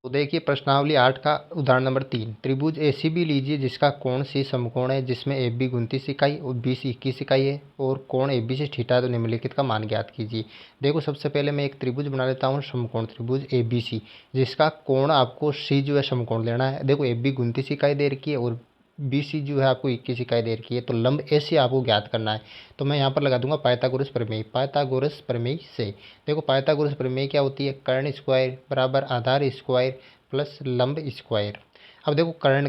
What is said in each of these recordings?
तो देखिए प्रश्नावली 8 का उदाहरण नंबर 3, त्रिभुज एसीबी लीजिए जिसका कोण सी समकोण है, जिसमें ए बी 29 इकाई और बी सी 21 इकाई है और कोण ए बी से थीटा है, तो निम्नलिखित का मान ज्ञात कीजिए। देखो सबसे पहले मैं एक त्रिभुज बना लेता हूँ, समकोण त्रिभुज ए बी सी, जिसका कोण आपको सी जो है समकोण लेना है। देखो ए बी 29 इकाई दे रखी है और बी सी जो है आपको 21 इकाई दे रखी है, तो लंब ए सी आपको ज्ञात करना है। तो मैं यहाँ पर लगा दूंगा पाइथागोरस प्रमेय। पाइथागोरस प्रमेय से देखो पाइथागोरस प्रमेय क्या होती है, कर्ण स्क्वायर बराबर आधार स्क्वायर प्लस लंब स्क्वायर। अब देखो कर्ण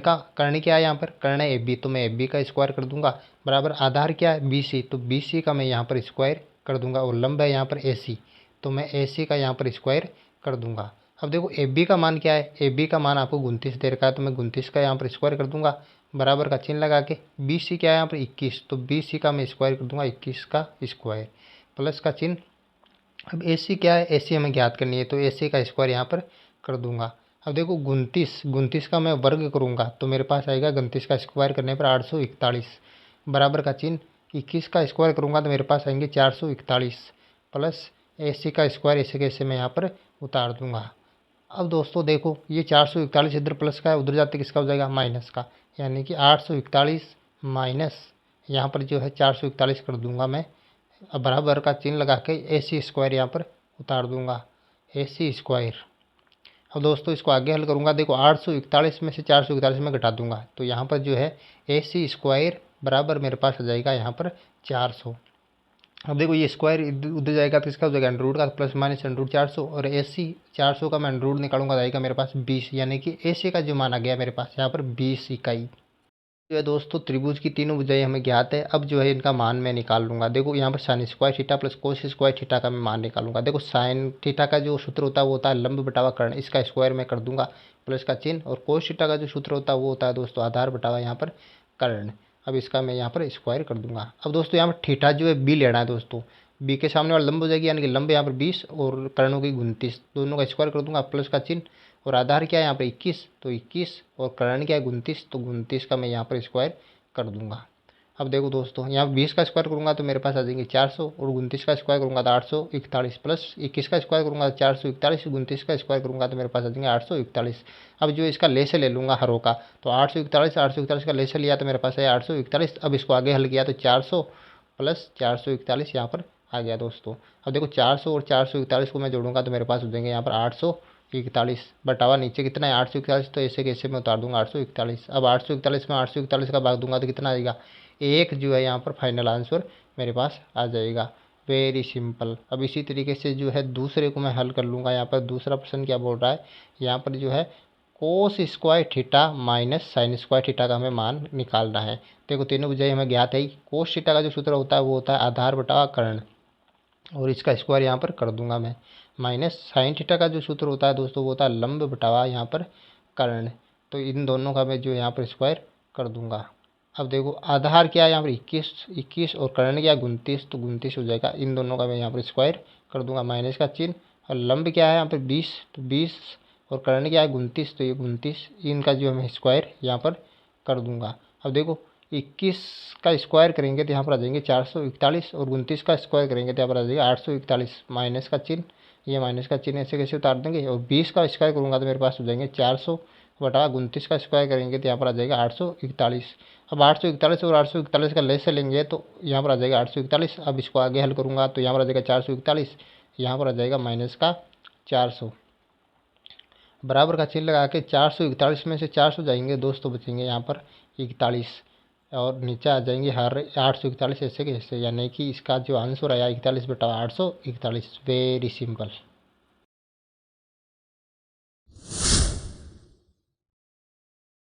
क्या है, यहाँ पर कर्ण है ए बी, तो मैं ए बी का स्क्वायर कर दूंगा बराबर आधार क्या है बी सी, तो बी सी का मैं यहाँ पर स्क्वायर कर दूंगा और लंब है यहाँ पर ए सी, तो मैं ए सी का यहाँ पर स्क्वायर कर दूंगा। अब देखो ए बी का मान क्या है, ए बी का मान आपको 29 दे रखा है, तो मैं 29 का यहाँ पर स्क्वायर कर दूंगा बराबर का चिन्ह लगा के। बी सी क्या है यहाँ पर 21, तो बी सी का मैं स्क्वायर कर दूंगा 21 का स्क्वायर प्लस का चिन्ह। अब ए सी क्या है, ए सी हमें ज्ञात करनी है, तो ए सी का स्क्वायर यहाँ पर कर दूंगा। अब देखो 29 का मैं वर्ग करूँगा तो मेरे पास आएगा 29 का स्क्वायर करने पर 841 बराबर का चिन्ह। 21 का स्क्वायर करूँगा तो मेरे पास आएंगे 441 प्लस ए सी का स्क्वायर ऐसे कैसे मैं यहाँ पर उतार दूँगा। अब दोस्तों देखो ये 441 इधर प्लस का है, उधर जाते किसका हो जाएगा माइनस का, यानी कि 841 माइनस यहाँ पर जो है 441 कर दूंगा मैं। अब बराबर का चिन्ह लगा के ए सी स्क्वायर यहाँ पर उतार दूंगा, ए सी स्क्वायर। अब दोस्तों इसको आगे हल करूँगा, देखो 841 में से 441 में घटा दूंगा तो यहाँ पर जो है ए सी स्क्वायर बराबर मेरे पास आ जाएगा यहाँ पर 400। अब देखो ये स्क्वायर उधर जाएगा तो इसका हो जाएगा अंडर रूट का प्लस माइनस अंडर रूट 400 और ए सी 400 का मैं अंडर रूट निकालूंगा जाएगा मेरे पास 20, यानी कि ए सी का जो मान आ गया मेरे पास यहाँ पर 20 इकाई। जो है दोस्तों त्रिभुज की तीनों भुजाएं हमें ज्ञात है। अब जो है इनका मान मैं निकाल लूँगा। देखो यहाँ पर sine square theta plus cos square theta का मैं मान निकालूंगा। देखो साइन थीटा का जो सूत्र होता है वो होता है लंब बटावा कर्ण, इसका स्क्वायर मैं कर दूंगा प्लस का चिन्ह, और कोस थीटा का जो सूत्र होता है वो होता है दोस्तों आधार बटावा यहाँ पर कर्ण। अब इसका मैं यहाँ पर स्क्वायर कर दूंगा। अब दोस्तों यहाँ पर थीटा जो है बी लेना है दोस्तों, बी के सामने वाला लंब हो जाएगी, यानी कि लंब यहाँ पर 20 और कर्णों की 29, दोनों का स्क्वायर कर दूंगा प्लस का चिन्ह, और आधार क्या है यहाँ पर 21, तो 21 और कर्ण क्या है 29, तो 29 का मैं यहाँ पर स्क्वायर कर दूंगा। अब देखो दोस्तों यहाँ 20 का स्क्वायर करूँगा तो मेरे पास आ जाएंगे 400 और 29 का स्क्वायर करूँगा तो 841 प्लस 21 का स्क्वायर करूँगा तो 441, 29 का स्क्वायर करूँगा तो मेरे पास आ जाएंगे 841। अब जो इसका लेसे ले लूँगा हरों का, तो 841 का लेसे लिया तो मेरे पास है 841। अब इसको आगे हल किया तो 400 प्लस 441 यहाँ पर आ गया दोस्तों। अब देखो 400 और 441 को मैं जोड़ूंगा तो मेरे पास हो जाएंगे यहाँ पर 841 बटावा नीचे कितना है 841, तो ऐसे कैसे मैं उतार दूंगा 841। अब 841 में 841 का भाग दूंगा तो कितना आएगा, एक जो है यहाँ पर फाइनल आंसर मेरे पास आ जाएगा। Very simple. अब इसी तरीके से जो है दूसरे को मैं हल कर लूँगा। यहाँ पर दूसरा प्रश्न क्या बोल रहा है, यहाँ पर जो है cos square theta minus sine square theta का हमें मान निकालना है। देखो तीनों भुजाएं हमें ज्ञात है। कोस थीटा का जो सूत्र होता है वो होता है आधार बटा कर्ण, और इसका स्क्वायर यहाँ पर कर दूंगा मैं, माइनस साइन थीटा का जो सूत्र होता है दोस्तों वो होता है लंब बटावा यहाँ पर कर्ण, तो इन दोनों का मैं जो यहाँ पर स्क्वायर कर दूंगा। अब देखो आधार क्या है यहाँ पर 21 और कर्ण क्या 29, तो 29 हो जाएगा, इन दोनों का मैं यहाँ पर स्क्वायर कर दूंगा माइनस का चिन्ह। और लंब क्या है यहाँ पर 20, तो 20 और कर्ण क्या है 29, तो ये 29, इनका जो मैं स्क्वायर यहाँ पर कर दूंगा। अब देखो 21 का स्क्वायर करेंगे तो यहाँ पर आ जाएंगे 441 और 29 का स्क्वायर करेंगे तो यहाँ पर आ जाएगा 841, माइनस का चिन्ह, ये माइनस का चिन्ह ऐसे कैसे उतार देंगे। और 20 का स्क्वायर करूँगा तो मेरे पास हो जाएंगे 400 बटा 29 का स्क्वायर करेंगे तो यहाँ पर आ जाएगा 841। अब 841 और 841 का लेस लेंगे तो यहाँ पर आ जाएगा 841। अब इसको आगे हल करूँगा तो यहाँ पर आ जाएगा 441, यहाँ पर आ जाएगा माइनस का 400 बराबर का चिन्ह लगा के 441 में से 400 जाएंगे दोस्तों, बचेंगे यहाँ पर 41 और नीचे आ जाएंगे हर 841 ऐसे कैसे, यानी कि इसका जो आंसर आया 41 बटा 841। Very simple.